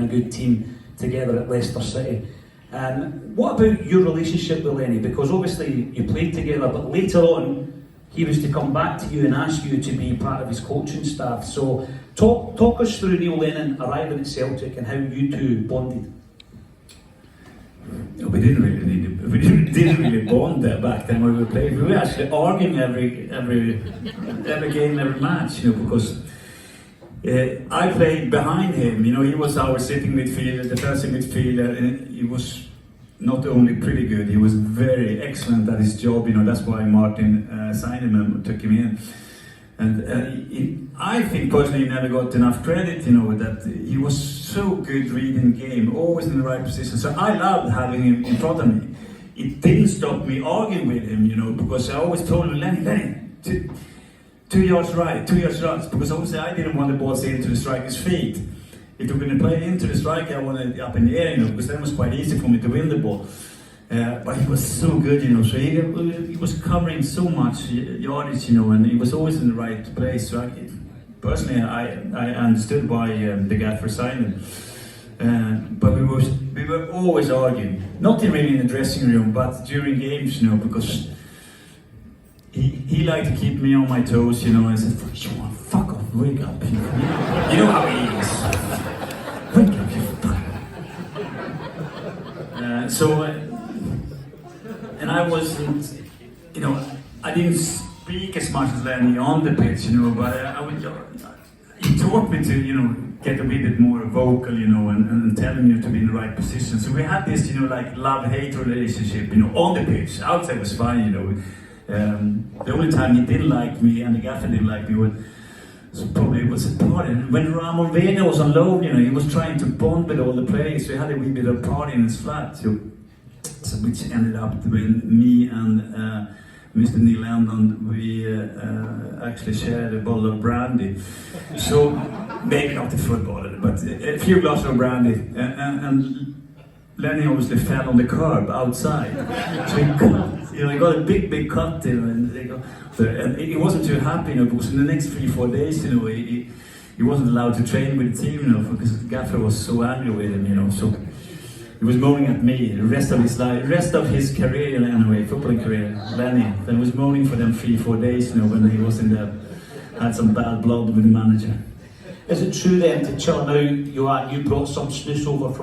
a good team together at Leicester City. What about your relationship with Lenny? Because obviously you played together, but later on he was to come back to you and ask you to be part of his coaching staff. So talk us through Neil Lennon arriving at Celtic and how you two bonded. We didn't really bond there back then when we played. We were actually arguing every game, every match, because I played behind him. He was our sitting midfielder, defensive midfielder, and he was not only pretty good, he was very excellent at his job. That's why Martin signed him and took him in. And I think personally he never got enough credit, that he was so good reading game, always in the right position. So I loved having him in front of me. It didn't stop me arguing with him, because I always told him, Lenny, 2 yards right, 2 yards right, because obviously I didn't want the balls into the striker's feet. If we're going to play into the striker, I wanted it up in the air, because then it was quite easy for me to win the ball. But he was so good, so he was covering so much yardage, and he was always in the right place. So personally, I understood why the gaffer signed him. But we were always arguing, not really in the dressing room, but during games, because he liked to keep me on my toes, and I said, fuck off, wake up. You know how he is. Wake up, you fucker. And I wasn't, I didn't speak as much as Lenny on the pitch, but he taught me to, get a wee bit more vocal, and telling you to be in the right position. So we had this, love-hate relationship, on the pitch. Outside was fine, The only time he didn't like me and the gaffer didn't like me was probably it was a party. When Ramon Vega was on loan, he was trying to bond with all the players. So he had a wee bit of party in his flat. So which ended up when me and Mr. Neil Lennon, we actually shared a bottle of brandy. So maybe not a full bottle, but a few glasses of brandy. And Lenny obviously fell on the curb outside. So he got a big cut, and he wasn't too happy, because in the next 3-4 days, he wasn't allowed to train with the team, because the gaffer was so angry with him, so he was moaning at me the rest of his life, rest of his career anyway, footballing career, Lenny. Then he was moaning for them 3-4 days, when he was in there, had some bad blood with the manager. Is it true then, to chill now, you brought some snus over from